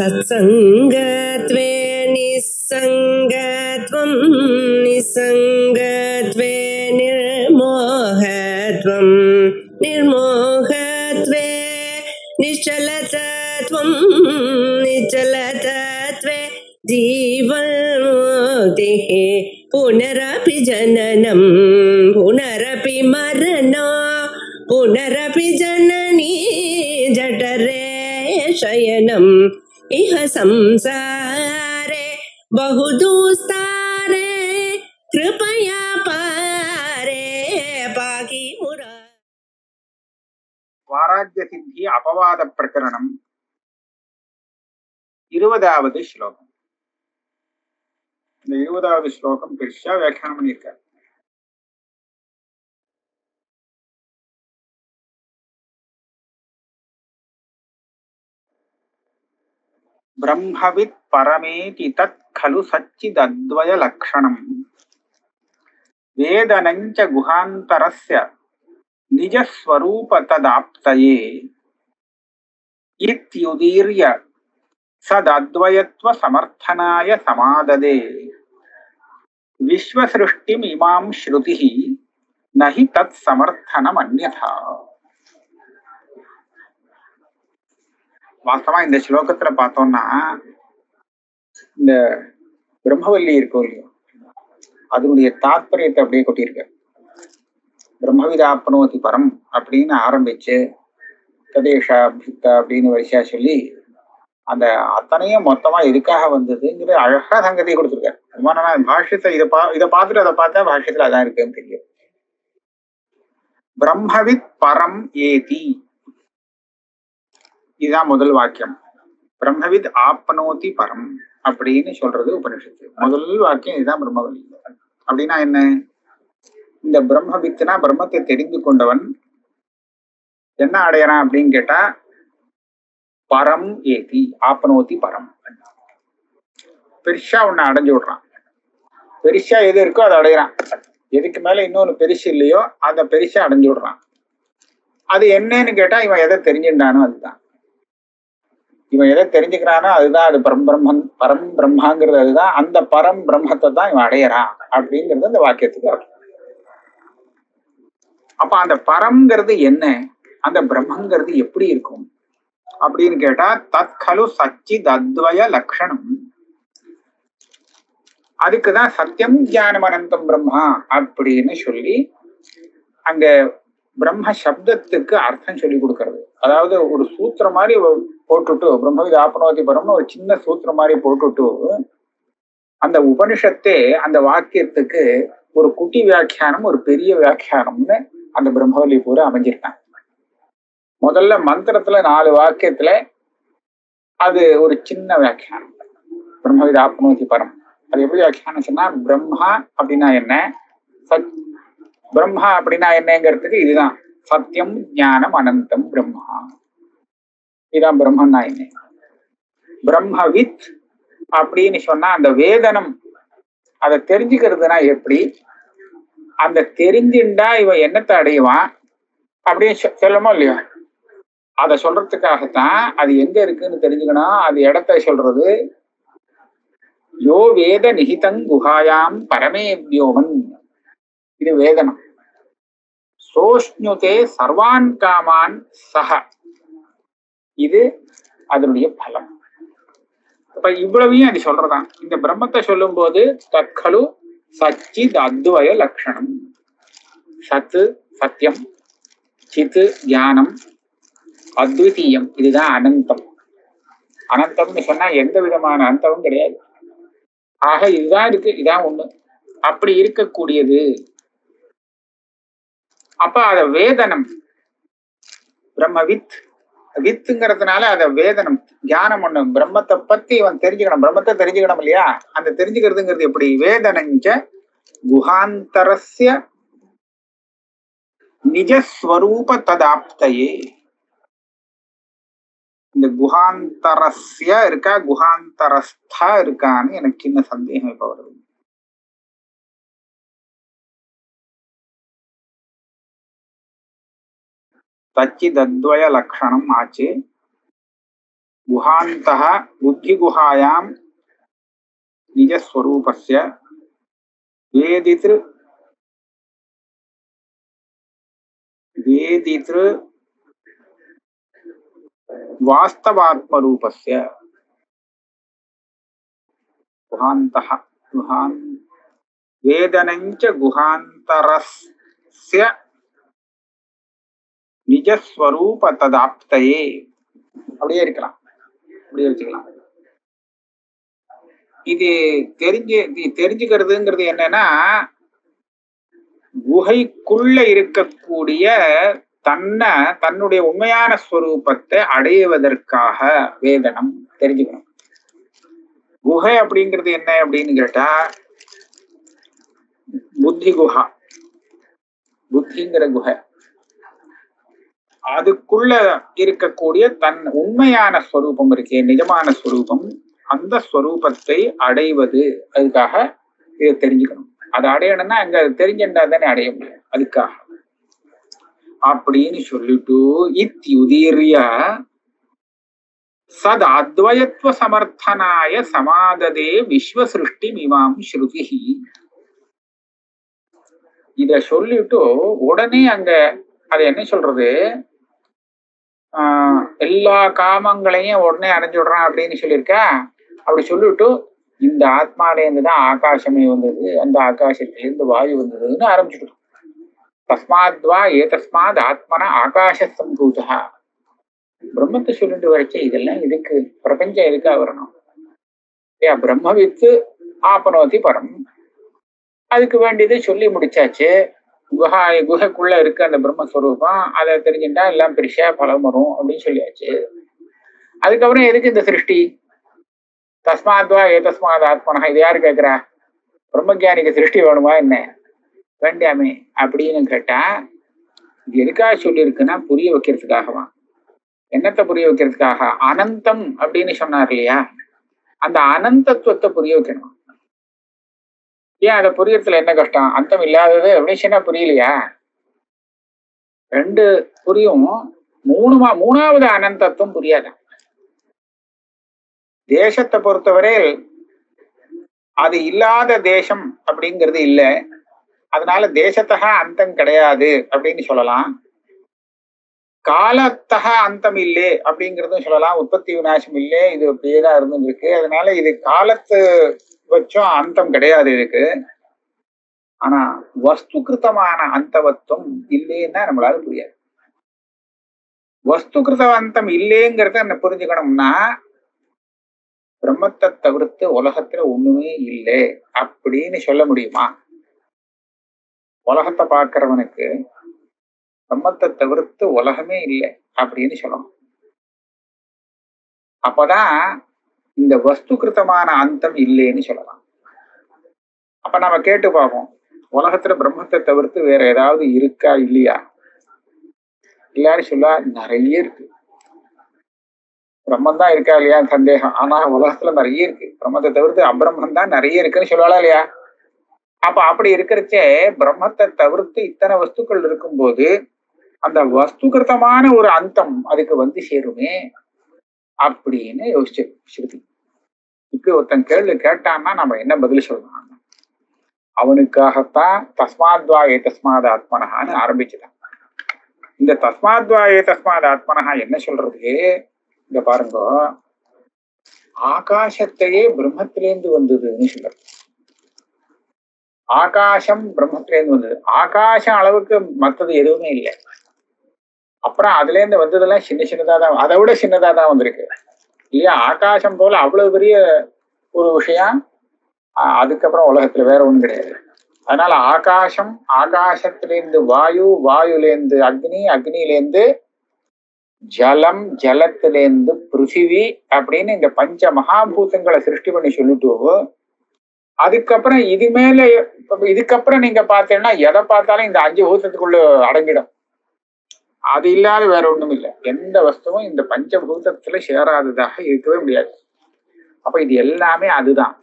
सत्संगत्वे निस्संगत्वं निस्संगत्वे निर्मोहत्वं निर्मोहत्वे निश्चलतत्वं निश्चलतत्वे जीवन्मुक्तिः पुनरपि जननं पुनरपि मरणं पुनरपि जननी जठरे शयनम् इह संसारे बहुदुस्तारे कृपया पारे पाहि मुरा. स्वाराज्य सिद्धि अपवाद प्रकरणम 20வது ஸ்லோகம். இந்த 20வது ஸ்லோகம் பெருசா வியாக்கியானம் பண்ணியிருக்கார். ब्रह्मवित् परमेति तत् खलु सच्चिदद्वय लक्षणम् वेदनञ्च गुहान्तरस्य निजस्वरूप तदाप्तये इत्युदीर्य सदद्वयत्व समर्थनाय समाददे विश्वसृष्टिम् इमां श्रुतिः न हि तत् समर्थनमन्यथा. வாஸ்தவா இந்த ஸ்லோகத்துல பார்த்தோம்னா இந்த பிரம்மவல்லி இருக்கும் இல்லையோ அதனுடைய தாத்பரியத்தை அப்படியே கொட்டியிருக்க. பிரம்மவிதாப்னோதி பரம் அப்படின்னு ஆரம்பிச்சு கதேஷா பித்தா அப்படின்னு வரிசையா சொல்லி அந்த அத்தனையும் மொத்தமா எதுக்காக வந்ததுங்கிற அழகா சங்கதியை கொடுத்துருக்காரு. பாஷ்யத்தை இதை பார்த்துட்டு அதை பார்த்தா பாஷ்யத்துல அதான் இருக்குன்னு தெரியும். பிரம்மவித் பரம் ஏதி, இதுதான் முதல் வாக்கியம். பிரம்மவித் ஆப்னோதி பரம் அப்படின்னு சொல்றது உபனிஷத்து. முதல் வாக்கியம் இதுதான் பிரம்மவல்லி. அப்படின்னா என்ன? இந்த பிரம்மவித்னா பிரம்மத்தை தெரிந்து கொண்டவன் என்ன அடையறான் அப்படின்னு கேட்டா பரம் ஏதி ஆப்னோதி பரம். பெருசா ஒண்ணு அடைஞ்சு விடுறான். பெருசா எது இருக்கோ அதை அடையிறான். எதுக்கு மேல இன்னொன்னு பெருசு இல்லையோ அதை பெருசா அடைஞ்சு விடுறான். அது என்னன்னு கேட்டா இவன் எதை தெரிஞ்சுட்டானோ அதுதான். இவன் எதை தெரிஞ்சுக்கிறானோ அதுதான் அது பரம் பிரம்மாங்கிறது. அதுதான் அந்த பரம் பிரம்மத்தை தான் இவன் அடையறான் அப்படிங்கிறது அந்த வாக்கியத்துக்கு அர்த்தம். அப்ப அந்த பரம்ங்கிறது என்ன, அந்த பிரம்மங்கிறது எப்படி இருக்கும் அப்படின்னு கேட்டா தத் கலு சச்சித் அத்வய லக்ஷணம். அதுக்குதான் சத்தியம் ஞானம் அனந்தம் பிரம்மா அப்படின்னு சொல்லி அங்க பிரம்ம சப்தத்துக்கு அர்த்தம் சொல்லி கொடுக்கறது. அதாவது ஒரு சூத்திரம் மாதிரி போட்டுட்டு பிரம்மவித் ஆப்னோதி பரம்னு ஒரு சின்ன சூத்திரம் மாதிரி போட்டுட்டு அந்த உபனிஷத்தே அந்த வாக்கியத்துக்கு ஒரு குட்டி வியாக்கியானம் ஒரு பெரிய வியாக்கியானம்னு அந்த பிரம்மவல்லி பூரா அமைஞ்சிருக்காங்க. முதல்ல மந்திரத்துல 4 வாக்கியத்துல அது ஒரு சின்ன வியாக்கியானம். பிரம்மவித் ஆப்னோதி பரம் அது எப்படி வியாக்கியானம் சொன்னா பிரம்மா அப்படின்னா என்ன, பிரம்மா அப்படின்னா என்னங்கிறதுக்கு இதுதான் சத்தியம் ஞானம் அனந்தம் பிரம்மா. இதுதான் பிரம்மன்னா என்ன. பிரம்மவித் அப்படின்னு சொன்னா அந்த வேதனம் அதை தெரிஞ்சுக்கிறதுனா எப்படி, அந்த தெரிஞ்சுண்டா இவன் என்னத்தை அடைவான் அப்படின்னு சொல்லமோ இல்லையா. அதை சொல்றதுக்காகத்தான் அது எங்க இருக்குன்னு தெரிஞ்சுக்கணும். அது இடத்த சொல்றது. யோ வேத நிஹிதங் குஹாயாம் பரமே வியோமன், இது வேதனம். சோஷ்ணுதே சர்வான் காமான் சஹ, இது அதனுடைய பலம். அப்ப இவ்வளவையும் அது சொல்றதான். இந்த பிரம்மத்தை சொல்லும் போது தற்கலு சச்சித் அத்வய லட்சணம். சத்து சத்தியம், சித்து ஞானம், அத்விதீயம் இதுதான் அனந்தம். அனந்தம்னு சொன்னா எந்த விதமான அனந்தமும் கிடையாது. ஆக இதுதான் இருக்கு, இதான் ஒண்ணு. அப்படி இருக்கக்கூடியது. அப்ப அத வேதனம் பிரம்மவித் வித்துங்கிறதுனால அத வேதனம் ஞானம் ஒண்ணு. பிரம்மத்தை பத்தி இவன் தெரிஞ்சுக்கணும், பிரம்மத்தை தெரிஞ்சுக்கணும் இல்லையா. அந்த தெரிஞ்சுக்கிறதுங்கிறது எப்படி? வேதனஞ்ச குஹாந்தரஸ்ய நிஜஸ்வரூப ததாப்தயே. இந்த குஹாந்தரஸ்ய இருக்கா குஹாந்தரஸ்தா இருக்கான்னு எனக்கு சின்ன சந்தேகம் இப்ப வருது. சச்சிதத்வய லக்ஷணம் ஆச்சு. குஹாந்தः புத்திகுஹாயாம் நிஜஸ்வரூபஸ்ய வேதித்ரு வாஸ்தவாத்மரூபஸ்ய குஹாந்தः வேதனஞ்ச குஹாந்தரஸ்ய நிஜஸ்வரூப ததாப்தயே. அப்படியே இருக்கலாம், அப்படியே வச்சுக்கலாம். இது தெரிஞ்சுக்கிறதுங்கிறது என்னன்னா, குகைக்குள்ள இருக்கக்கூடிய தன்னுடைய உண்மையான ஸ்வரூபத்தை அடைவதற்காக வேதனம் தெரிஞ்சுக்கணும். குகை அப்படிங்கிறது என்ன அப்படின்னு கேட்டா, புத்தி குஹா, புத்திங்கிற குகை, அதுக்குள்ள இருக்கக்கூடிய தன் உண்மையான ஸ்வரூபம் இருக்கே, நிஜமான ஸ்வரூபம், அந்த ஸ்வரூபத்தை அடைவது, அதுக்காக இதை தெரிஞ்சுக்கணும். அதை அடையணும்னா அங்க தெரிஞ்சுட்டா தானே அடைய முடியும், அதுக்காக அப்படின்னு சொல்லிட்டு இத்யுதீர்ய சத் அத்வயத்வ சமர்த்தனாய சமாததே விஸ்வசிருஷ்டி மிமாம் ஸ்ருதி. இத சொல்லிட்டு உடனே அங்க அது என்ன சொல்றது, எல்லா காமங்களையும் உடனே அடைஞ்சுடுறான் அப்படின்னு சொல்லியிருக்கா. அப்படி சொல்லிட்டு இந்த ஆத்மாலேருந்து தான் ஆகாசமே வந்தது, அந்த ஆகாசத்திலிருந்து வாயு வந்ததுன்னு ஆரம்பிச்சுட்டு, தஸ்மாத்வா ஏதஸ்மாத் ஆத்மன ஆகாச சம்பூதா. பிரம்மத்தை சொல்லிட்டு வரைச்ச இதெல்லாம் இதுக்கு பிரபஞ்சம் எதுக்கா வரணும்? பிரம்மவித்து ஆபனோதி பரம், அதுக்கு வேண்டியதை சொல்லி முடிச்சாச்சு. குகைக்குள்ள இருக்கு அந்த பிரம்மஸ்வரூபம், அதை தெரிஞ்சுட்டா எல்லாம் பெருசா பலம் வரும் அப்படின்னு சொல்லியாச்சு. அதுக்கப்புறம் எதுக்கு இந்த சிருஷ்டி? தஸ்மாத்வா ஏதஸ்மாத் ஆத்மனா, இது யாரு கேட்கிறா? பிரம்மஜானிக்கு சிருஷ்டி வேணுமா என்ன? வேண்டாமே அப்படின்னு கேட்டா, இது எதுக்காக சொல்லியிருக்குன்னா புரிய வைக்கிறதுக்காகவா. என்னத்தை புரிய வைக்கிறதுக்காக? அனந்தம் அப்படின்னு சொன்னார் இல்லையா, அந்த அனந்தத்துவத்தை புரிய வைக்கணும். ஏன் அதை புரியறதுல என்ன கஷ்டம்? அந்தம் இல்லாதது அப்படின்னு சொன்னா புரியலையா? ரெண்டு புரியும், மூணாவது அனந்தத்துவம் புரியாத. தேசத்தை பொறுத்தவரை அது இல்லாத தேசம் அப்படிங்கிறது இல்லை, அதனால தேசத்தக அந்தம் கிடையாது அப்படின்னு சொல்லலாம். காலத்தக அந்தம் இல்லை அப்படிங்கிறதும் சொல்லலாம். உற்பத்தி விநாசம் இல்லை, இது அப்படியேதான் இருந்துருக்கு. அதனால இது காலத்து வச்சும் அந்தம் கிடையாது இதுக்கு. ஆனா வஸ்துகிருத்தமான அந்தவத்துவம் இல்லைன்னா நம்மளால புரியாது. வஸ்துகிருத அந்தம் இல்லைங்கிறத என்ன புரிஞ்சுக்கணும்னா, பிரம்மத்தை தவிர்த்து உலகத்துல ஒண்ணுமே இல்லை அப்படின்னு சொல்ல முடியுமா? உலகத்தை பார்க்கிறவனுக்கு பிரம்மத்தை தவிர்த்து உலகமே இல்லை அப்படின்னு சொல்லணும். அப்பதான் இந்த வஸ்துகிருத்தமான அந்தம் இல்லைன்னு சொல்லலாம். அப்ப நம்ம கேட்டு பார்ப்போம், உலகத்துல பிரம்மத்தை தவிர்த்து வேற ஏதாவது இருக்கா இல்லையா? எல்லாரும் சொல்ல நிறைய இருக்கு. பிரம்மன் தான் இருக்கா இல்லையா சந்தேகம், ஆனா உலகத்துல நிறைய இருக்கு. பிரம்மத்தை தவிர்த்து அபிரம்மன் தான் நிறைய இருக்குன்னு சொல்லலாம் இல்லையா? அப்ப அப்படி இருக்கிறச்சே பிரம்மத்தை தவிர்த்து இத்தனை வஸ்துக்கள் இருக்கும்போது அந்த வஸ்துகிருத்தமான ஒரு அந்தம் அதுக்கு வந்து சேருமே அப்படின்னு யோசிச்சு ஸ்ருதி. இப்படி ஒருத்தன் கேள்வி கேட்டான்னா நம்ம என்ன பதில் சொல்லலாம்? அவனுக்காகத்தான் தஸ்மாத்வா ஏதஸ்மாத் ஆத்மனஹான்னு ஆரம்பிச்சுட்டான். இந்த தஸ்மாத்வா ஏதஸ்மாத் ஆத்மனஹா என்ன சொல்றது? இங்க பாருங்க, ஆகாசத்தையே பிரம்மத்திலேருந்து வந்ததுன்னு சொல்றது. ஆகாசம் பிரம்மத்திலேருந்து வந்தது. ஆகாசம் அளவுக்கு மற்றது எதுவுமே இல்லை. அப்புறம் அதுல இருந்து வந்ததெல்லாம் சின்ன சின்னதா தான், அதை விட சின்னதா தான் வந்திருக்கு இல்லையா? ஆகாசம் போல அவ்வளவு பெரிய ஒரு விஷயம் அதுக்கப்புறம் உலகத்துல வேற ஒண்ணும் கிடையாது. அதனால ஆகாசம், ஆகாசத்திலேருந்து வாயு, வாயுலேருந்து அக்னி, அக்னியிலேருந்து ஜலம், ஜலத்திலேருந்து பிருத்திவி அப்படின்னு இந்த பஞ்ச மகாபூதங்களை சிருஷ்டி பண்ணி சொல்லிட்டு, அதுக்கப்புறம் இது மேல இதுக்கப்புறம் நீங்க பார்த்தீங்கன்னா எதை பார்த்தாலும் இந்த 5 பூதத்துக்குள்ள அடங்கிடும். அது இல்லாத வேற ஒண்ணும் இல்லை. எந்த வஸ்துவும் இந்த பஞ்சபூதத்துல சேராததாக இருக்கவே முடியாது. அப்ப இது எல்லாமே அதுதான்.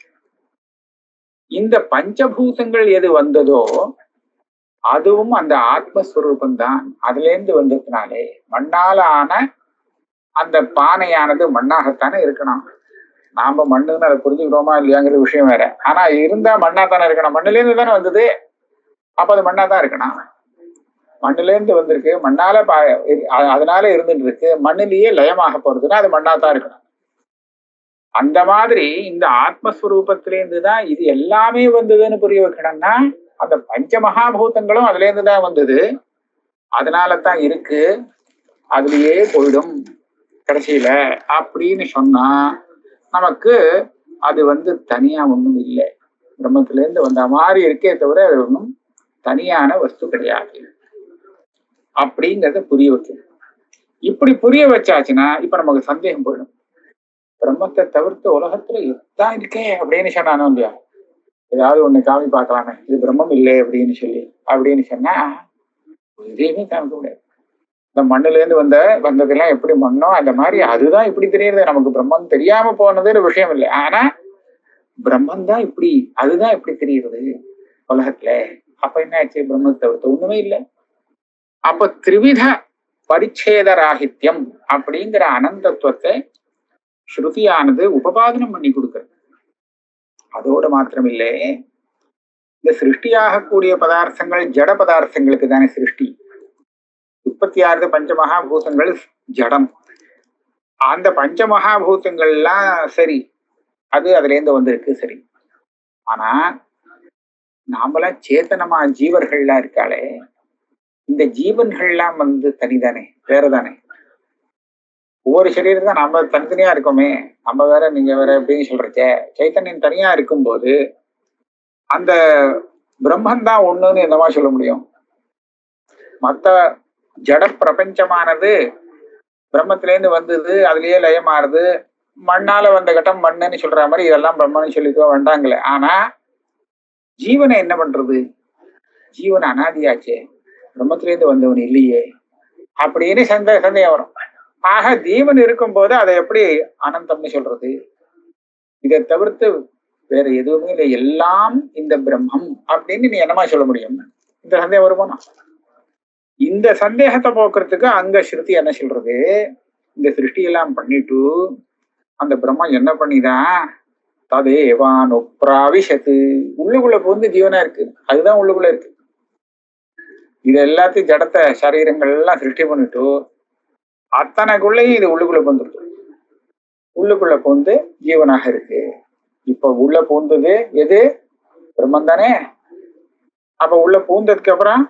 இந்த பஞ்சபூதங்கள் எது வந்ததோ அதுவும் அந்த ஆத்மஸ்வரூபந்தான். அதுல இருந்து வந்ததுனாலே மண்ணால ஆன அந்த பானையானது மண்ணாகத்தானே இருக்கணும். நாம மண்ணுன்னு அதை புரிஞ்சுக்கிறோமா இல்லையாங்கிற விஷயம் வேற. ஆனா இருந்தா மண்ணா தானே இருக்கணும். மண்ணுல இருந்து தானே வந்தது, அப்ப அது மண்ணா தான் இருக்கணும். மண்ணுல இருந்து வந்திருக்கு, மண்ணால அதனால இருந்துட்டு இருக்கு, மண்ணிலேயே லயமாக போறதுன்னா அது மண்ணா தான் இருக்கணும். அந்த மாதிரி இந்த ஆத்மஸ்வரூபத்திலேருந்து தான் இது எல்லாமே வந்ததுன்னு புரிய வைக்கணும்னா அந்த பஞ்ச மகாபூதங்களும் அதுல இருந்து தான் வந்தது, அதனால தான் இருக்கு, அதுலயே போயிடும் கடைசியில அப்படின்னு சொன்னா நமக்கு அது தனியா ஒண்ணும் இல்லை, பிரம்மத்துல இருந்து வந்த மாதிரி இருக்கே தவிர அது ஒன்றும் தனியான வஸ்து கிடையாது அப்படிங்கிறத புரிய வைக்கணும். இப்படி புரிய வச்சாச்சுன்னா இப்ப நமக்கு சந்தேகம் போயிடும். பிரம்மத்தை தவிர்த்து உலகத்துல எதான் இருக்கே அப்படின்னு சொன்னானோ இல்லையா, ஏதாவது ஒண்ணு காமி பார்க்கலாமே இது பிரம்மம் இல்லை அப்படின்னு சொன்னா எதையுமே காமிக்க முடியாது. இந்த மண்ணுல இருந்து வந்ததெல்லாம் எப்படி மண்ணோ அந்த மாதிரி அதுதான் இப்படி தெரியுது. நமக்கு பிரம்மம் தெரியாம போனதுன்னு விஷயம் இல்லை, ஆனா பிரம்மன் தான் இப்படி, அதுதான் இப்படி தெரியுது உலகத்துல. அப்ப என்ன ஆச்சு, பிரம்மத்தை தவிர்த்து ஒண்ணுமே இல்லை. அப்ப திரிவித பரிச்சேத ராகித்யம் அப்படிங்கிற அனந்தத்துவத்தை ஸ்ருதியானது உபபாதனம் பண்ணி கொடுக்கிறது. அதோடு மாத்திரமில்லை, இந்த சிருஷ்டியாகக்கூடிய பதார்த்தங்கள் ஜட பதார்த்தங்களுக்கு தானே சிருஷ்டி. உற்பத்தி ஆறுது பஞ்சமகாபூதங்கள் ஜடம். அந்த பஞ்சமகாபூதங்கள்லாம் சரி, அது அதுல இருந்து வந்திருக்கு சரி. ஆனா நாமெல்லாம் சேத்தனமா ஜீவர்கள்லாம் இருக்காளே, இந்த ஜீவன்கள்லாம் தனிதானே, வேறதானே. ஒவ்வொரு சரீரம் தான் நம்ம தனித்தனியா இருக்கோமே, நம்ம வேற நீங்க வேற அப்படின்னு சொல்றச்சே. சைத்தன்யம் தனியா இருக்கும்போது அந்த பிரம்மன் தான் ஒண்ணுன்னு என்னவா சொல்ல முடியும்? மத்த ஜட பிரபஞ்சமானது பிரம்மத்திலேருந்து வந்தது, அதுலயே லயமாறுது, மண்ணால வந்த கட்டம் மண்ணுன்னு சொல்ற மாதிரி இதெல்லாம் பிரம்மன்னு சொல்லிக்க வேண்டாங்களே. ஆனா ஜீவனை என்ன பண்றது? ஜீவன் அனாதியாச்சே, பிரம்மத்திலேருந்து வந்தவன் இல்லையே அப்படின்னு சந்தேகம் வரும். ஆக ஜீவன் இருக்கும்போது அதை எப்படி அனந்தம்னு சொல்றது? இதை தவிர்த்து வேற எதுவுமே இல்லை, எல்லாம் இந்த பிரம்மம் அப்படின்னு நீ என்னமா சொல்ல முடியும்? இந்த சந்தேகம் வருமானா? இந்த சந்தேகத்தை போக்குறதுக்கு அங்க ஸ்ருதி என்ன சொல்றது, இந்த சிருஷ்டி எல்லாம் பண்ணிட்டு அந்த பிரம்மம் என்ன பண்ணிதான் ததேவானு பிராவிஷத்து, உள்ளுக்குள்ள புகுந்து ஜீவனா இருக்கு, அதுதான் உள்ளுக்குள்ள இருக்கு. இது எல்லாத்தையும் ஜடத்தை சரீரங்கள் எல்லாம் சிருஷ்டி பண்ணிட்டு அத்தனைக்குள்ளேயும் இது உள்ளுக்குள்ள பூந்துருக்கு, உள்ளுக்குள்ள பூந்து ஜீவனாக இருக்கு. இப்ப உள்ள பூந்தது எது? பிரம்மன் தானே. அப்ப உள்ள பூந்ததுக்கு அப்புறம்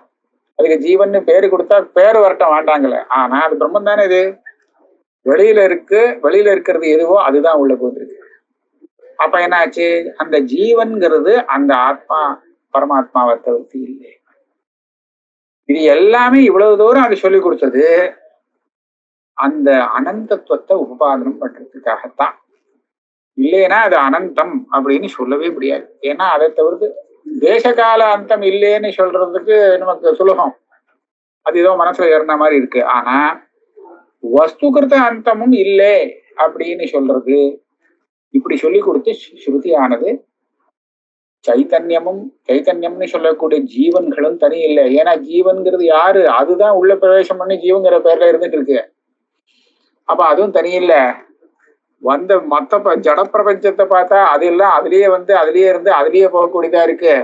அதுக்கு ஜீவன் பேரு கொடுத்தா பேரு வரட்டும் வேண்டாங்களே, ஆனா அது பிரம்மன் தானே. இது வெளியில இருக்கிறது எதுவோ அதுதான் உள்ள பூந்துருக்கு. அப்ப என்ன ஆச்சு, அந்த ஜீவன்கிறது அந்த ஆத்மா பரமாத்மாவை தவிர்த்து இல்லை. இது எல்லாமே இவ்வளவு தூரம் அது சொல்லி கொடுத்தது அந்த அனந்தத்துவத்தை உபாதனம் பண்றதுக்காகத்தான். இல்லைன்னா அது அனந்தம் அப்படின்னு சொல்லவே முடியாது. ஏன்னா அதை தவிர்த்து தேசகால அந்தம் இல்லைன்னு சொல்றதுக்கு நமக்கு சுலபம், அது ஏதோ மனசுல ஏறின மாதிரி இருக்கு. ஆனா வஸ்துகிருத்த அந்தமும் இல்லை அப்படின்னு சொல்றது, இப்படி சொல்லி கொடுத்து ஸ்ருதியானது சைத்தன்யம்னு சொல்லக்கூடிய ஜீவன்களும் தனி இல்லை. ஏன்னா ஜீவன்கிறது யாரு? அதுதான் உள்ள பிரவேசம் பண்ணி ஜீவங்கிற பேர்ல இருந்துட்டு இருக்கு. அப்ப அதுவும் தனி இல்லை. மத்த ஜட பிரபஞ்சத்தை பார்த்தா அது எல்லாம் அதுலயே இருந்து அதுலயே போகக்கூடியதா இருக்கு,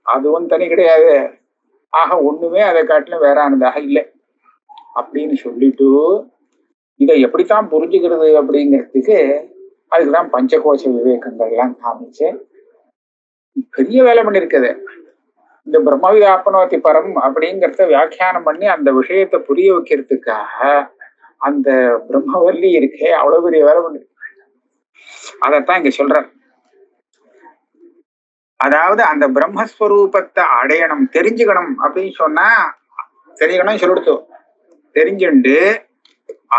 அதுவும் தனி கிடையாது. ஆக ஒண்ணுமே அதை காட்டிலும் வேறானதாக இல்லை அப்படின்னு சொல்லிட்டு இதை எப்படித்தான் புரிஞ்சுக்கிறது அப்படிங்கிறதுக்கு அதுக்குதான் பஞ்சகோஷ விவேகங்கள் எல்லாம் காமிச்சு பெரிய வேலை பண்ணிருக்குது. இந்த பிரம்மவிதாப்னோதி பரம் அப்படிங்கிறத வியாக்கியானம் பண்ணி அந்த விஷயத்தை புரிய வைக்கிறதுக்காக அந்த பிரம்மவல்லி இருக்கே அவ்வளவு பெரிய வேலை பண்ணிருக்கு. அதைத்தான் இங்க சொல்ற. அதாவது அந்த பிரம்மஸ்வரூபத்தை அடையணும், தெரிஞ்சுக்கணும் அப்படின்னு சொன்னா தெரியணும் சொல்லிடுத்து. தெரிஞ்சுண்டு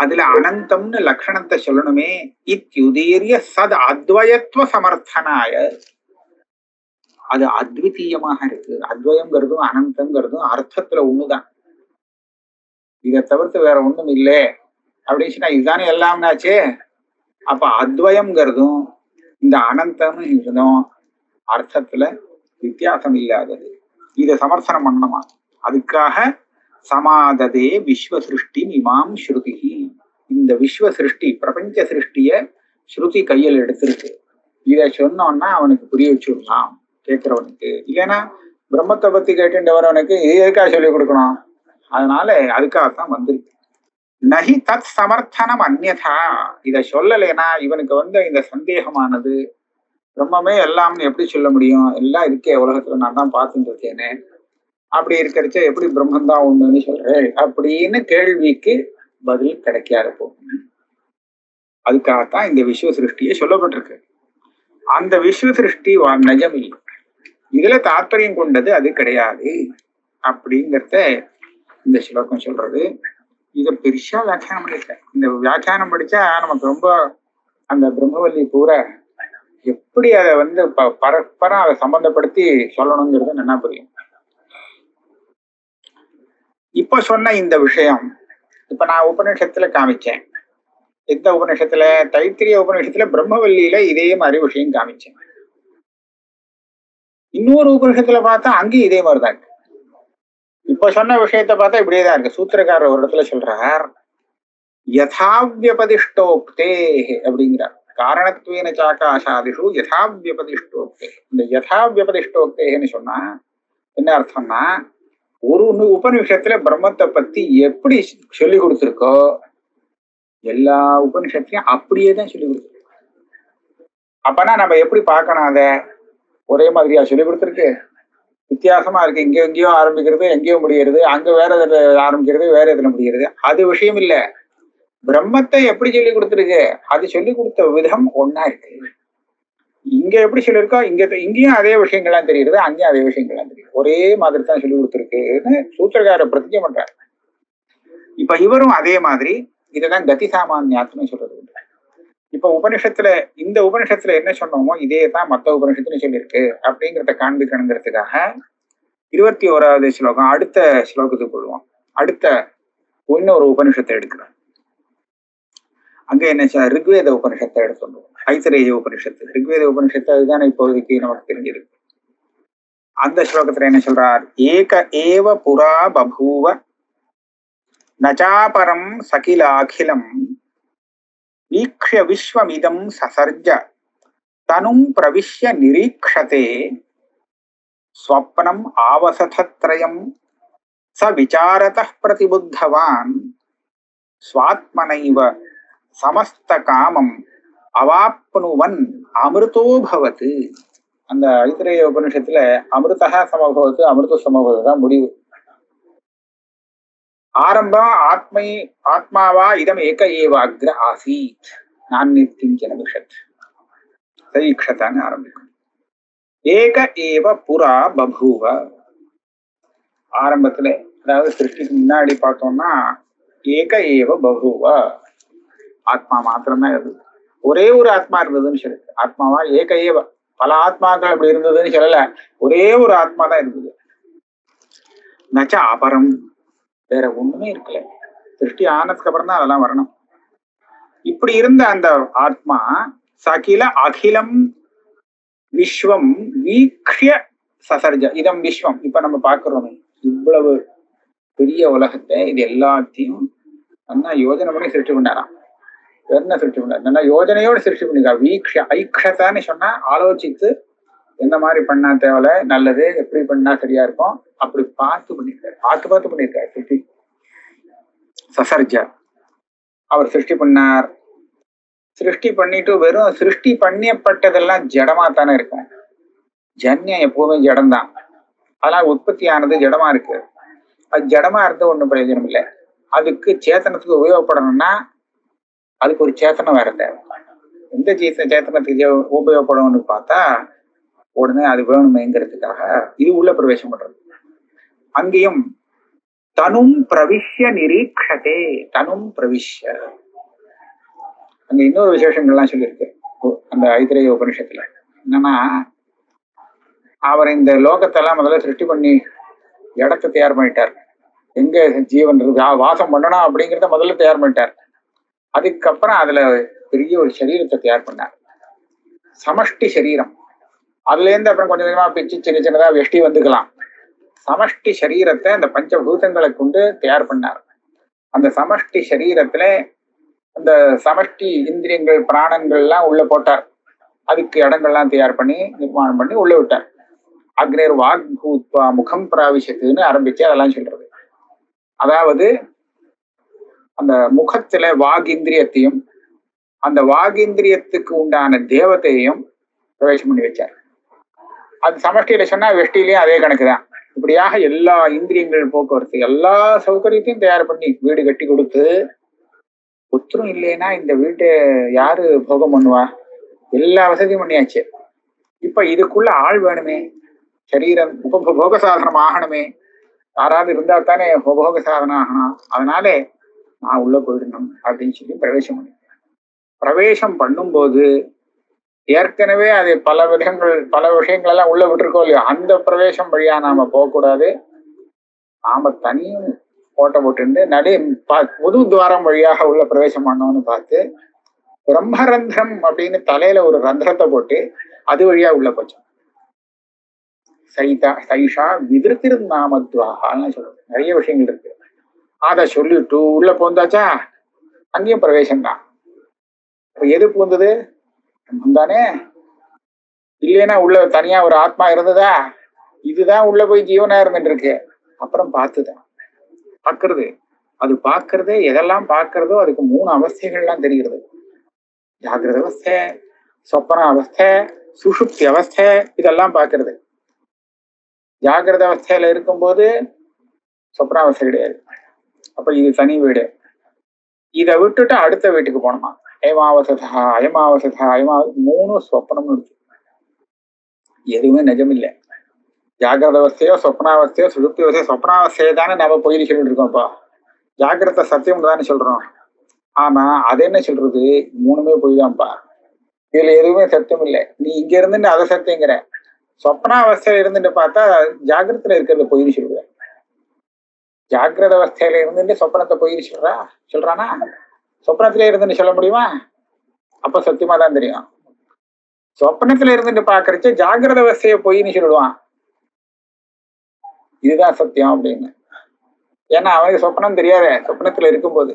அதுல அனந்தம்னு லட்சணத்தை சொல்லணுமே. இத்யுதீரிய சத் அத்வயத்துவ சமர்த்தனாய, அது அத்விதீயமாக இருக்கு. அத்வயம்ங்கிறதும் அனந்தங்கிறதும் அர்த்தத்துல ஒண்ணுதான், இதை தவிர்த்து வேற ஒண்ணும் இல்லை அப்படின்னு சொன்னா இதுதானே எல்லாம்னாச்சு. அப்ப அத்வயம்ங்கிறதும் இந்த அனந்தம்னு இருந்தும் அர்த்தத்துல வித்தியாசம் இல்லாதது. இதை சமர்த்தனம் பண்ணணுமா, அதுக்காக சமாததே விஸ்வ சிருஷ்டி இமாம் ஸ்ருதி, இந்த விஸ்வ சிருஷ்டி பிரபஞ்ச சிருஷ்டிய ஸ்ருதி கையில் எடுத்திருக்கு. இத சொன்னோம்னா அவனுக்கு புரிய வச்சுடலாம் கேட்கிறவனுக்கு. இல்லைன்னா பிரம்மத்தை பத்தி கேட்டுட்டு வரவனுக்கு இது எதுக்காக சொல்லிக் கொடுக்கணும்? அதனால அதுக்காகத்தான் வந்திருக்கு. நஹி தத் சமர்த்தனம் அந்யதா. இத சொல்லலைன்னா இவனுக்கு இந்த சந்தேகமானது பிரம்மமே எல்லாம்னு எப்படி சொல்ல முடியும்? எல்லாம் இருக்கே உலகத்துல, நான் தான் பார்த்துட்டு இருக்கேனே, அப்படி இருக்கிறச்ச எப்படி பிரம்மந்தான் ஒண்ணுன்னு சொல்றேன் அப்படின்னு கேள்விக்கு பதில் கிடைக்காத போகும். அதுக்காகத்தான் இந்த விஸ்வ சிருஷ்டியே சொல்லப்பட்டிருக்கு. அந்த விஸ்வ சிருஷ்டி நிஜம் இல்லை, இதுல தாற்பயம் கொண்டது அது கிடையாது அப்படிங்கிறத இந்த ஸ்லோகம் சொல்றது. இதை பெருசா வியாக்கியானம் பண்ணிருக்கேன். இந்த வியாக்கியானம் படிச்சா நமக்கு ரொம்ப அந்த பிரம்மவல்லி பூரா எப்படி அதை பரஸ்பரம் அதை சம்பந்தப்படுத்தி சொல்லணுங்கிறது நல்லா புரியும். இப்ப சொன்ன இந்த விஷயம் இப்ப நான் உபநிஷத்துல காமிச்சேன். எந்த உபநிஷத்துல? தைத்திரிய உபநிஷத்துல பிரம்மவல்லியில இதே மாதிரி விஷயம் காமிச்சேன். இன்னொரு உபநிஷத்துல பார்த்தா அங்கேயும் இதே மாதிரிதான் இருக்கு. இப்ப சொன்ன விஷயத்த பார்த்தா இப்படியேதான் இருக்கு. சூத்திரக்காரர் ஒரு இடத்துல சொல்றார், யதாவியபதிஷ்டோக்தே அப்படிங்கிறார். காரணத்துவேன சாகாசாதிஷு யதாவியபதிஷ்டோக்தே. இந்த யதாவியபதிஷ்டோக்தேன்னு சொன்னா என்ன அர்த்தம்னா, ஒரு உபநிஷத்துல பிரம்மத்தை பத்தி எப்படி சொல்லி கொடுத்துருக்கோ எல்லா உபநிஷத்துலயும் அப்படியேதான் சொல்லி கொடுத்துருக்கு. அப்பனா நம்ம எப்படி பார்க்கணும்? அத ஒரே மாதிரியா சொல்லி கொடுத்துருக்கு? வித்தியாசமா இருக்கு. இங்க எங்கேயோ ஆரம்பிக்கிறது, எங்கேயோ முடிகிறது, அங்க வேற இதுல ஆரம்பிக்கிறது, வேற இதுல முடிகிறது. அது விஷயம் இல்ல. பிரம்மத்தை எப்படி சொல்லி கொடுத்துருக்கு, அது சொல்லி கொடுத்த விதம் ஒன்னா இருக்கு. இங்க எப்படி சொல்லியிருக்கோ இங்கேயும் அதே விஷயங்கள்லாம் தெரியுது, அங்கேயும் அதே விஷயங்கள்லாம் தெரியுது. ஒரே மாதிரி தான் சொல்லி கொடுத்துருக்குன்னு சூத்திரக்கார பிரதிஜை பண்றாரு. இப்ப இவரும் அதே மாதிரி இததான் கதி சாமான்யாத்துன்னு சொல்றது. இப்ப இந்த உபனிஷத்துல என்ன சொன்னோமோ இதே தான் மத்த உபனிஷத்துன்னு சொல்லியிருக்கு அப்படிங்கிறத காண்பிக்கணுங்கிறதுக்காக 21வது ஸ்லோகம் அடுத்த ஸ்லோகத்துக்கு போடுவோம். அடுத்த இன்னொரு உபனிஷத்தை எடுக்கிறோம். அங்க என்ன ரிக்வேத உபனிஷத்தை எடுத்துட்டோம். ஐத்தரேய உபனிஷத்து, ரிக்வேத உபனிஷத்து அதுதானே இப்போதைக்கு நமக்கு தெரிஞ்சிருக்கு. அந்த ஸ்லோகத்துல என்ன சொல்றார்? ஏக ஏவ புரா பபூவ நச்சாபரம் சகிலாகிலம் வீக்ஷ்ய விஸ்வமிதம் சசர்ஜ தனும் பிரவிஷ்ய நிரீக்ஷதே ஸ்வப்னம் ஆவசதத்ரயம் ச விசாரதः பிரதிபுத்தவான் ஸ்வாத்மனைவ சமஸ்த காமம் அவாப்னுவன் அமிர்தோ பவத்து. அந்த ஐத்திரேய உபனிஷத்துல அமிர்தா சமபவத்து, அமிர்த சமபவத்து தான் முடிவு. ஆரம்பம் ஆத்மாவா இதம் ஏக ஏவ அக்ர ஆசீத் நான்யத்கிஞ்சன விஷத் சைக்ஷதான்னு ஆரம்பிக்கும். ஏக ஏவ புரா பபூவ. ஆரம்பத்துல அதாவது சிருஷ்டிக்கு முன்னாடி பார்த்தோம்னா ஏக ஏவ பபூவ, ஆத்மா மாத்திரம்தான் இருந்தது. ஒரே ஒரு ஆத்மா இருந்ததுன்னு சொல்லு. ஆத்மாவா ஏக ஏவ, பல ஆத்மாக்கள் அப்படி இருந்ததுன்னு சொல்லல, ஒரே ஒரு ஆத்மா தான் இருந்தது. நச்ச அபரம், வேற ஒண்ணுமே இருக்கல. சிருஷ்டி ஆனதுக்கு அப்புறம் தான் அதெல்லாம் வரணும். இப்படி இருந்த அந்த ஆத்மா சகில அகிலம் விஸ்வம் வீக்ஷ்ய சசர்ஜ இதம் விஸ்வம். இப்ப நம்ம பாக்குறோம் இவ்வளவு பெரிய உலகத்தை, இது எல்லாத்தையும் நல்லா யோஜனை பண்ணி சிருஷ்டி பண்ணாராம். என்ன சிருஷ்டி பண்ணார்? நல்லா யோஜனையோடு சிருஷ்டி பண்ணிக்கா. வீக்ஷ ஐக்ஷதான்னு சொன்னா ஆலோசித்து எந்த மாதிரி பண்ணா தேவையில்ல, நல்லது எப்படி பண்ணா சரியா இருக்கும், அப்படி பார்த்து பண்ணிருக்காரு. பார்த்து பண்ணிருக்காரு சிருஷ்டி. சசர்ஜ அவர் சிருஷ்டி பண்ணார். சிருஷ்டி பண்ணிட்டு வெறும் சிருஷ்டி பண்ணியப்பட்டதெல்லாம் ஜடமா தானே இருக்கும். ஜன்யம் எப்பவுமே ஜடம்தான். அதெல்லாம் உற்பத்தி ஆனது ஜடமா இருக்கு. அது ஜடமா இருந்து ஒண்ணும் பிரயோஜனம் இல்லை. அதுக்கு சேத்தனத்துக்கு உபயோகப்படணும்னா அதுக்கு ஒரு சேத்தனம் வேற தேவை. எந்த சேத்தனத்துக்கு உபயோகப்படணும்னு பார்த்தா உடனே அது வேணுமேங்கிறதுக்காக இது உள்ள பிரவேசம் பண்றது. அங்கேயும் தனும் பிரவிஷ்ய நிரீக்ஷதே, தனும் பிரவிஷ்ய. அங்க இன்னொரு விசேஷங்கள்லாம் சொல்லியிருக்கு அந்த ஐத்திரேய உபனிஷத்துல. என்னன்னா, அவர் இந்த லோகத்தெல்லாம் முதல்ல சிருஷ்டி பண்ணி இடத்தை தயார் பண்ணிட்டார். எங்க ஜீவன் இருக்கு, வாசம் பண்ணணும் அப்படிங்கிறத முதல்ல தயார் பண்ணிட்டார். அதுக்கப்புறம் அதுல பெரிய ஒரு சரீரத்தை தயார் பண்ணார், சமஷ்டி சரீரம். அதுல இருந்து அப்புறம் கொஞ்சம் கொஞ்சமா பிச்சு சின்ன சின்னதா வெஷ்டி வந்துக்கலாம். சமஷ்டி சரீரத்தை அந்த பஞ்சபூதங்களை கொண்டு தயார் பண்ணார். அந்த சமஷ்டி சரீரத்துல அந்த சமஷ்டி இந்திரியங்கள் பிராணங்கள் எல்லாம் உள்ள போட்டார். அதுக்கு இடங்கள்லாம் தயார் பண்ணி நிர்மாணம் பண்ணி உள்ள விட்டார். அக்னேர் வாக் பூத்வா முகம் பிராவிஷத்துன்னு ஆரம்பிச்சு அதெல்லாம் சொல்றது. அதாவது அந்த முகத்துல வாகிந்திரியத்தையும் அந்த வாகிந்திரியத்துக்கு உண்டான தேவத்தையும் பிரவேசம் பண்ணி வச்சார். அது சமஷ்டியில சொன்னா வெஷ்டிலையும் அதே கணக்குதான். இப்படியாக எல்லா இந்திரியங்கள் போக்குவரத்து எல்லா சௌகரியத்தையும் தயார் பண்ணி வீடு கட்டி கொடுத்து, ஒத்தரும் இல்லைன்னா இந்த வீட்டை யாரு போகம் பண்ணுவா? எல்லா வசதியும் பண்ணியாச்சு. இப்ப இதுக்குள்ள ஆள் வேணுமே, சரீரம் உபபோக சாதனம் ஆகணுமே, யாராவது இருந்தா தானே உபபோக சாதனம் ஆகணும். அதனால நான் உள்ள போயிடணும் அப்படின்னு சொல்லி பிரவேசம் பண்ணி பிரவேசம் பண்ணும்போது ஏற்கனவே அது பல விஷயங்கள் எல்லாம் உள்ள விட்டுருக்கோம் இல்லையோ, அந்த பிரவேசம் வழியா நாம போகக்கூடாது. நாம தனியும் ஓட்ட போட்டு நடை புது துவாரம் வழியாக உள்ள பிரவேசம் பண்ணோம்னு பார்த்து பிரம்மரந்திரம் அப்படின்னு தலையில ஒரு ரந்திரத்தை போட்டு அது வழியா உள்ள போச்சோம். சைஷா விதிருத்திருநாமத்வாகான்னு சொல்றது. நிறைய விஷயங்கள் இருக்கு. அதை சொல்லிட்டு உள்ள போந்தாச்சா, அங்கேயும் பிரவேசம் தான். எது பூந்தது? தானே. இல்லைன்னா உள்ள தனியா ஒரு ஆத்மா இருந்ததா? இதுதான் உள்ள போய் ஜீவனா இருந்துட்டு இருக்கு. அப்புறம் பார்த்துதான் பாக்குறது. அது பாக்குறதே எதெல்லாம் பாக்குறதோ அதுக்கு 3 அவஸ்தைகள்லாம் தெரிகிறது. ஜாகிரத அவஸ்தை, சொப்பன அவஸ்தை, சுஷுப்தி அவஸ்தை, இதெல்லாம் பாக்குறது. ஜாகிரத அவஸ்தையில இருக்கும்போது சொப்பன அவஸ்தை கிடையாது. அப்ப இது தனி வீடு. இதை விட்டுட்டு அடுத்த வீட்டுக்கு போனோமா, அயமாவசதா அயமாவசதா 3 சொப்பனமும் இருக்கு. எதுவுமே நிஜம் இல்லை. ஜாகிரத அவஸ்தையோ சொப்னாவஸ்தையோ சுழுப்தி அவஸ்தையோ, சொப்னாவஸ்தையை தானே நம்ம போய் சொல்லிட்டு இருக்கோம்ப்பா. ஜாகிரத சத்தியம் தானே சொல்றோம். ஆனா அது என்ன சொல்றது? 3மே போய் தான்ப்பா. இதுல எதுவுமே சத்தியம் இல்லை. நீ இங்க இருந்துட்டு அதை சத்தியங்கிற, சொப்னாவஸ்தையில இருந்துட்டு பார்த்தா ஜாகிரத்துல இருக்கிறத பொய் சொல்லுவ. ஜாகிரத அவஸ்தையில இருந்துட்டு சொப்பனத்தை பொய் சொல்றானா? சொப்னத்திலே இருந்துட்டு சொல்ல முடியுமா? அப்ப சத்தியமா தான் தெரியும். சொப்பனத்துல இருந்துட்டு பாக்குறச்சு ஜாகிரத அவஸ்தைய பொய்ன்னு சொல்லுவான். இதுதான் சத்தியம் அப்படின்னு. ஏன்னா அவனுக்கு சொப்பனம் தெரியாத, சொப்பனத்துல இருக்கும்போது.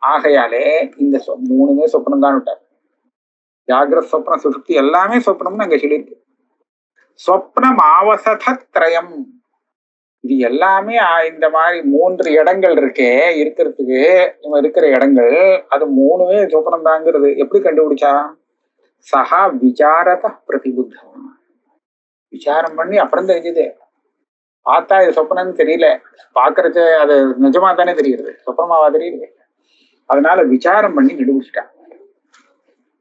ஆகையாலே இந்த 3மே சொப்பனம் தான் விட்டார். ஜாகிரத சொப்ன சுசுப்தி எல்லாமே சொப்பனம்னு அங்க சொல்லியிருக்கு. சொப்னம் ஆவசதத்ரயம், இது எல்லாமே இந்த மாதிரி 3 இடங்கள் இருக்கே இருக்கிறதுக்கு, இவன் இருக்கிற இடங்கள் அது 3மே சொப்பனம் தாங்கிறது எப்படி கண்டுபிடிச்சா? சஹா விசாரத பிரதிபுத்தம், விசாரம் பண்ணி அப்புறம் தெரிஞ்சது. பார்த்தா இது சொப்பனம்னு தெரியல, பாக்குறது அது நிஜமா தானே தெரியுது, சொப்பனமாவா தெரியுது. அதனால விசாரம் பண்ணி கண்டுபிடிச்சிட்டான்.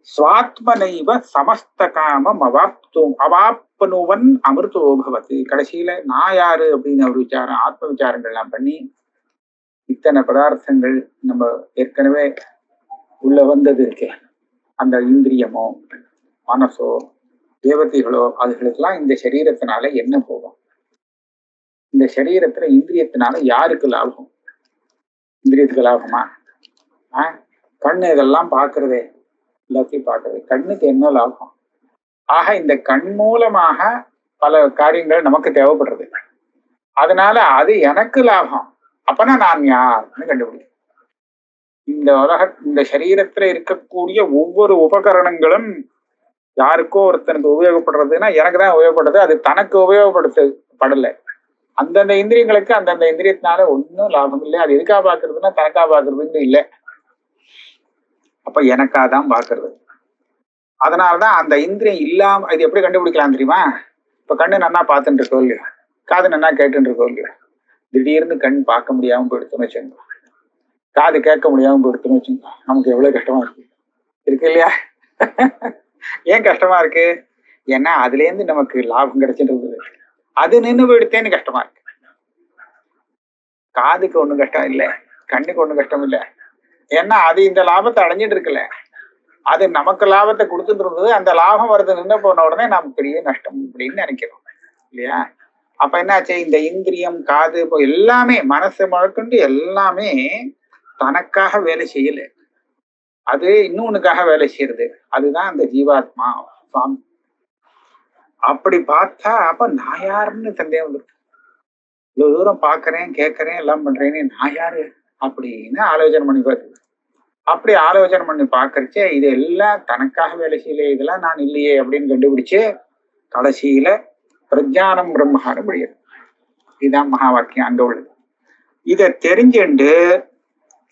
ஸ்வாத்மனைவ சமஸ்த காமம் அவாப்னுவன் அமிர்தோ பவதி. கடைசியில நான் யாரு அப்படின்னு ஒரு விசாரம், ஆத்ம விசாரங்கள்லாம் பண்ணி இத்தனை பதார்த்தங்கள் நம்ம ஏற்கனவே உள்ள வந்தது இருக்கே, அந்த இந்திரியமோ மனசோ தேவதைகளோ, அதுகளுக்கெல்லாம் இந்த சரீரத்தினால என்ன போகும்? இந்த சரீரத்துல இந்திரியத்தினால யாருக்கு லாபம்? இந்திரியத்துக்கு லாபமா? கண்ணு இதெல்லாம் பாக்குறதே, எல்லாத்தையும் பாக்குறது, கண்ணுக்கு என்ன லாபம்? ஆக இந்த கண் மூலமாக பல காரியங்கள் நமக்கு தேவைப்படுறது. அதனால அது எனக்கு லாபம். அப்பனா நான் யாருன்னு கண்டுபிடிக்கும். இந்த சரீரத்துல இருக்கக்கூடிய ஒவ்வொரு உபகரணங்களும் யாருக்கோ ஒருத்தனுக்கு உபயோகப்படுறதுன்னா எனக்கு தான் உபயோகப்படுறது, அது தனக்கு உபயோகப்படுத்தப்படல. அந்தந்த இந்திரியங்களுக்கு அந்தந்த இந்திரியத்தினால ஒன்னும் லாபம் இல்லை. அது எதுக்கா பாக்குறதுன்னா தனக்கா பாக்குறதுன்னு இல்லை, அப்ப எனக்காதான் பாக்குறது. அதனாலதான் அந்த இந்திரியம் இல்லாம இது எப்படி கண்டுபிடிக்கலாம் தெரியுமா? இப்ப கண்ணு நன்னா பார்த்துட்டு இருக்கோம் இல்லையா, காது நன்னா கேட்டுட்டு இருக்கோம் இல்லையா, திடீர்னு கண் பார்க்க முடியாம போயிடுத்துன்னு வச்சுங்க, காது கேட்க முடியாம போயிடுத்துன்னு வச்சுங்க, நமக்கு எவ்வளவு கஷ்டமா இருக்கு இல்லையா? ஏன் கஷ்டமா இருக்கு? ஏன்னா அதுல இருந்து நமக்கு லாபம் கிடைச்சிட்டு இருக்குது, அது நின்று போயிடுத்தேன்னு கஷ்டமா இருக்கு. காதுக்கு ஒண்ணும் கஷ்டம் இல்லை, கண்ணுக்கு ஒண்ணும் கஷ்டம் இல்லை. ஏன்னா அது இந்த லாபத்தை அடைஞ்சிட்டு இருக்குல்ல, அது நமக்கு லாபத்தை கொடுத்துட்டு இருந்தது. அந்த லாபம் வருது நின்று போன உடனே நமக்கு பெரிய நஷ்டம் அப்படின்னு நினைக்கிறோம் இல்லையா? அப்ப என்னாச்சு? இந்த இந்திரியம், காது, எல்லாமே மனசு முழக்கண்டு எல்லாமே தனக்காக வேலை செய்யல, அது இன்னொன்னுக்காக வேலை செய்யறது. அதுதான் அந்த ஜீவாத்மா சுவாமி. அப்படி பார்த்தா அப்ப நான் யாருன்னு சந்தேகம் வந்துருக்கு. இவ்வளவு தூரம் பாக்குறேன், கேட்கறேன், எல்லாம் பண்றேன்னு நான் யாரு அப்படின்னு ஆலோசனை பண்ணி பார்த்து, அப்படி ஆலோசனை பண்ணி பாக்குறச்சே இது எல்லாம் தனக்காக வேலை செய்யல, இதெல்லாம் நான் இல்லையே அப்படின்னு கண்டுபிடிச்சு கடைசியில பிரஜானம் பிரம்மான்னு முடியும். இதுதான் மகா வாக்கியம் அங்க உள்ளது. இத தெரிஞ்சுண்டு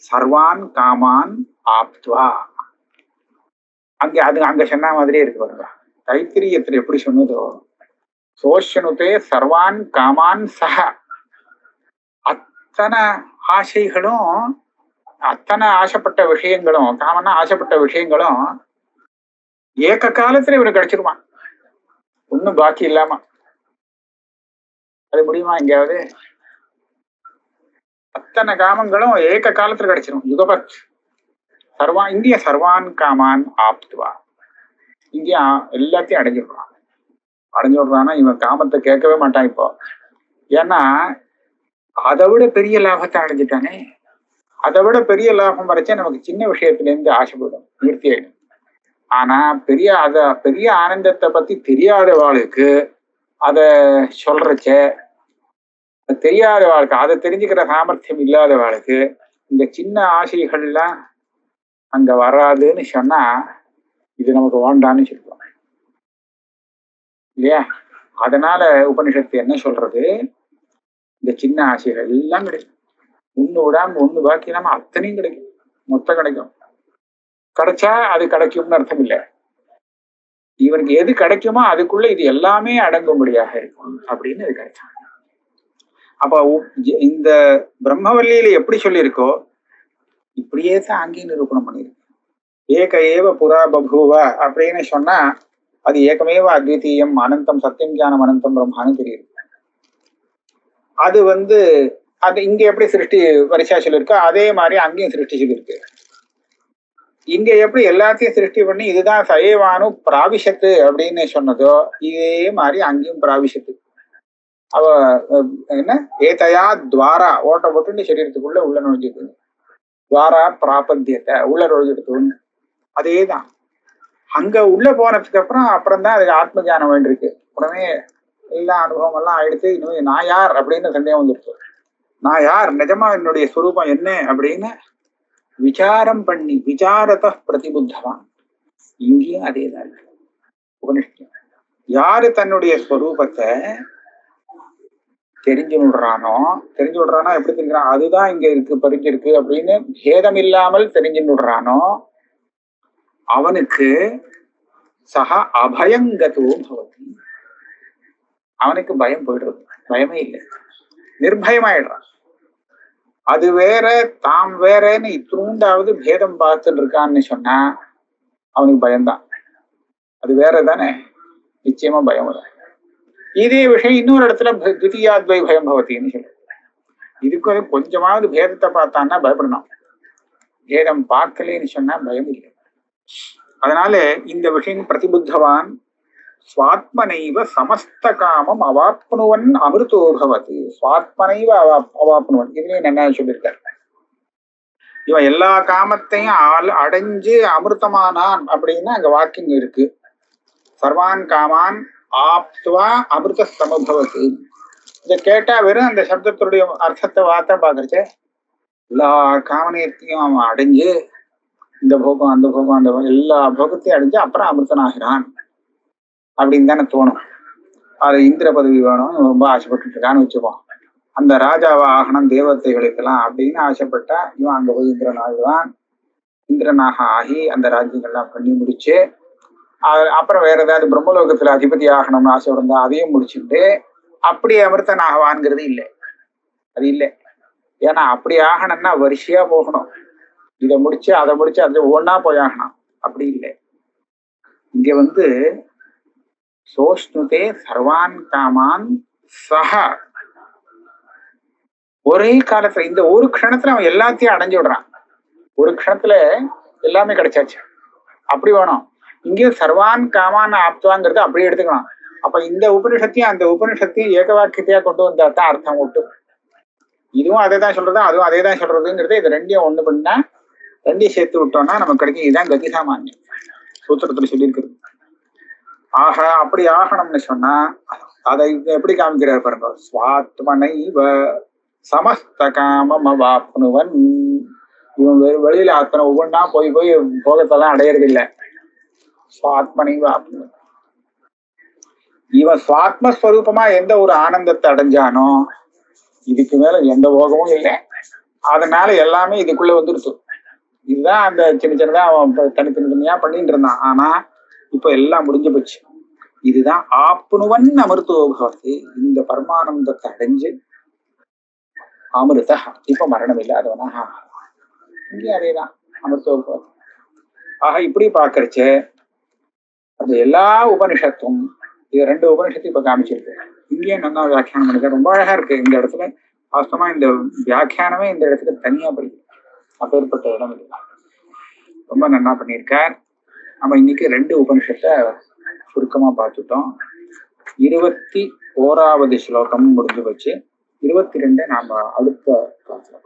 சர்வான் காமான் ஆப்துவா, அங்க சொன்ன மாதிரியே இருக்கு பாருங்க. தைத்திரியத்துல எப்படி சொன்னதோ, சோஷனுதே சர்வான் காமான் சஹ, அத்தனை ஆசைகளும் அத்தனை ஆசைப்பட்ட விஷயங்களும், காமனா ஆசைப்பட்ட விஷயங்களும் ஏக காலத்துல இவனுக்கு கிடைச்சிருவான், ஒன்னும் பாக்கி இல்லாம. அது முடியுமா எங்கேயாவது? அத்தனை காமங்களும் ஏக காலத்துல கிடைச்சிரும். யுகபத் இந்திய சர்வான் காமான் ஆப்துவா, இந்தியா எல்லாத்தையும் அடைஞ்சுடுறான்னா இவன் காமத்தை கேட்கவே மாட்டான் இப்போ. ஏன்னா அதை விட பெரிய லாபத்தை அடைஞ்சிட்டானே. அதை விட பெரிய லாபம் வரைச்சா நமக்கு சின்ன விஷயத்துல இருந்து ஆசைப்படும், நிறுத்தி ஆயிடும். ஆனா பெரிய ஆனந்தத்தை பத்தி தெரியாதவாளுக்கு அத சொல்றச்ச, தெரியாதவாளுக்கு அதை தெரிஞ்சுக்கிற சாமர்த்தியம் இல்லாதவாளுக்கு இந்த சின்ன ஆசைகள்லாம் அங்க வராதுன்னு சொன்னா இது நமக்கு வேண்டான்னு சொல்லுவாங்க இல்லையா? அதனால உபனிஷத்து என்ன சொல்றது, இந்த சின்ன ஆசைகள் எல்லாம் கிடைக்கும், ஒண்ணு விடாம ஒண்ணு பாக்கி இல்லாம அத்தனையும் கிடைக்கும், மொத்தம் கிடைக்கும். கிடைச்சா அது கிடைக்கும்னு அர்த்தம் இல்லை, இவனுக்கு எது கிடைக்குமோ அதுக்குள்ள இது எல்லாமே அடங்கும்படியாக இருக்கும் அப்படின்னு இது கிடைச்சாங்க. அப்ப இந்த பிரம்மவல்லியில எப்படி சொல்லியிருக்கோ இப்படியே தான் அங்கேயும் நிரூபணம் பண்ணிருக்கு. ஏக ஏவ புறா பபூவ அப்படின்னு சொன்னா அது ஏகமேவ அத்விதீயம் அனந்தம் சத்தியம் ஞானம் அனந்தம் பிரம்மான்னு தெரியுது. அது அது இங்க எப்படி சிருஷ்டி வரிசா சொல்லியிருக்கோ அதே மாதிரி அங்கேயும் சிருஷ்டி சொல்லியிருக்கு. இங்க எப்படி எல்லாத்தையும் சிருஷ்டி பண்ணி இதுதான் சயவானு பிராவிஷத்து அப்படின்னு சொன்னதோ இதே மாதிரி அங்கேயும் பிராவிஷத்து. அவ என்ன ஏதையா துவாரா ஓட்ட போட்டு சரீரத்துக்குள்ள உள்ள நுழைஞ்சிருக்கு, துவாரா பிராபத்தியத்தை உள்ள நுழைஞ்சிருக்கு. அதேதான் அங்க உள்ள போனதுக்கு அப்புறம் தான் அதுக்கு ஆத்ம ஞானம் வேண்டியிருக்கு. உடனே எல்லா அனுபவம் எல்லாம் ஆயிடுத்து. இன்னும் நான் யார் அப்படின்னு சந்தேகம் வந்துருக்கு. நான் யார், நிஜமா என்னுடைய ஸ்வரூபம் என்ன அப்படின்னு விசாரம் பண்ணி விசாரத்தை பிரதிபுத்தவான். இங்கேயும் அதேதான் உபனிஷம். யாரு தன்னுடைய ஸ்வரூபத்தை தெரிஞ்சு விடுறானோ எப்படி தெரிஞ்சுறான், அதுதான் இங்க இருக்கு பறிஞ்சிருக்கு அப்படின்னு பேதம் இல்லாமல் தெரிஞ்சு விடுறானோ அவனுக்கு சக அபயங்கத்துவம் பவதி, அவனுக்கு பயம் போயிடுறது, பயமே இல்லை, நிர்பயமாயிடுறான். அது வேற தாம் வேறன்னு இத்தினூண்டாவது பேதம் பார்த்துட்டு இருக்கான்னு சொன்னா அவனுக்கு பயம்தான். அது வேற தானே, நிச்சயமா பயம் வரும். இதே விஷயம் இன்னொரு இடத்துல தித்தியாத்வை பயம் பவத்தின்னு சொல்லுது. இதுக்கு கொஞ்சமாவது பேதத்தை பார்த்தான்னா பயப்படணும், பேதம் பார்க்கலன்னு சொன்னா பயம் இல்லை. அதனால இந்த விஷயம் பிரதிபுத்தவான் ஸ்வாத்மனைவ சமஸ்த காமம் அவாப்னுவன் அமிர்தோபவதி, ஸ்வாத்மனைவ அவாப்னுவன். இதுலயும் என்ன சொல்லியிருக்காரு, இவன் எல்லா காமத்தையும் அடைஞ்சு அமிர்தமானான் அப்படின்னு அங்க வாக்கியம் இருக்கு. சர்வான் காமான் ஆப்துவா அமிர்த சமபவதி. இதை கேட்டா வெறும் அந்த சப்தத்துடைய அர்த்தத்தை வார்த்தை பாக்குறச்சே எல்லா காமனையத்தையும் அவன் அடைஞ்சு இந்த போகம் அந்த போகம் அந்த போகம் எல்லா போகத்தையும் அடைஞ்சு அப்புறம் அமிர்தனாகிறான் அப்படின்னு தானே தோணும். அது இந்திர பதவி வேணும் ரொம்ப ஆசைப்பட்டு இருக்கான்னு வச்சுப்போம். அந்த ராஜாவை ஆகணும் தேவதைகளுக்கெல்லாம் அப்படின்னு ஆசைப்பட்டா இவன் அங்க போய் இந்திரன் ஆகுவான். இந்திரனாக ஆகி அந்த ராஜ்யங்கள்லாம் பண்ணி முடிச்சு அப்புறம் வேற ஏதாவது பிரம்மலோகத்துல அதிபதி ஆகணும்னு ஆசை இருந்தா அதையும் முடிச்சுட்டு அப்படி அமிர்தன் ஆகவான்ங்கிறது இல்லை, அது இல்லை. ஏன்னா அப்படி ஆகணும்னா வரிசையா போகணும், இதை முடிச்சு அதை முடிச்சு அது ஒன்னா போய் ஆகணும், அப்படி இல்லை. இங்க சோஷ்ணுதே சர்வான் காமான் சஹ, ஒரே காலத்துல இந்த ஒரு க்ஷணத்துல அவன் எல்லாத்தையும் அடைஞ்சு விடுறான். ஒரு க்ஷணத்துல எல்லாமே கிடைச்சாச்சு, அப்படி வேணும். இங்கேயும் சர்வான் காமான் ஆப்துவாங்கிறது அப்படியே எடுத்துக்கலாம். அப்ப இந்த உபனிஷத்தையும் அந்த உபனிஷத்தையும் ஏக வாக்கியத்தையா கொண்டு வந்தா தான் அர்த்தம் விட்டு, இதுவும் அதே தான் சொல்றது அதுவும் அதே தான் சொல்றதுங்கிறது இது ரெண்டையும் ஒண்ணு பண்ணா ரெண்டையும் சேர்த்து விட்டோம்னா நமக்கு கிடைக்கும். இதுதான் கதி சாமானியம் சூத்திரத்துல சொல்லியிருக்கிறது. ஆக அப்படி ஆகணும்னு சொன்னா அதை எப்படி காமிக்கிறார் பாருங்க, ஸ்வாத்மனைவ சமஸ்த காமம் அவாப்னுவன். இவன் வெளியில அத்தனை ஒவ்வொன்றா போய் போய் போகத்தெல்லாம் அடையறது இல்லை. சுவாத்மனைவா இவன் சுவாத்மஸ்வரூபமா எந்த ஒரு ஆனந்தத்தை அடைஞ்சானோ இதுக்கு மேல எந்த போகமும் இல்லை. அதனால எல்லாமே இதுக்குள்ள வந்துருச்சு. இதுதான் அந்த சின்ன சின்னதா அவன் தனித்தனியா பண்ணிட்டு இருந்தான். ஆனா இப்ப எல்லாம் முடிஞ்சு போச்சு. இதுதான் ஆப்னுவன் அமிர்தோபவதி. இந்த பரமானந்தத்தை அடைஞ்சு அமிர்த இப்ப மரணம் இல்லாதவனா இங்கே அதேதான் அமிர்தோபவதி. ஆக இப்படி பாக்குறச்சு அந்த எல்லா உபனிஷத்தும் இது 2 உபனிஷத்து இப்ப காமிச்சிருக்கு. இங்கேயும் நல்லா வியாக்கியானம் பண்ணிக்க ரொம்ப அழகா இருக்கு. இந்த இடத்துல வாஸ்தவமா இந்த வியாக்கியானமே இந்த இடத்துல தனியா படிக்கும். அப்பேற்பட்ட இடம் இல்லை, ரொம்ப நல்லா பண்ணியிருக்கார். நம்ம இன்னைக்கு 2 உபனிஷத்தை சுருக்கமா பார்த்துட்டோம். 21வது ஸ்லோகம் முடிஞ்சு வச்சு 22 நாம அடுத்த கிளாஸ்ல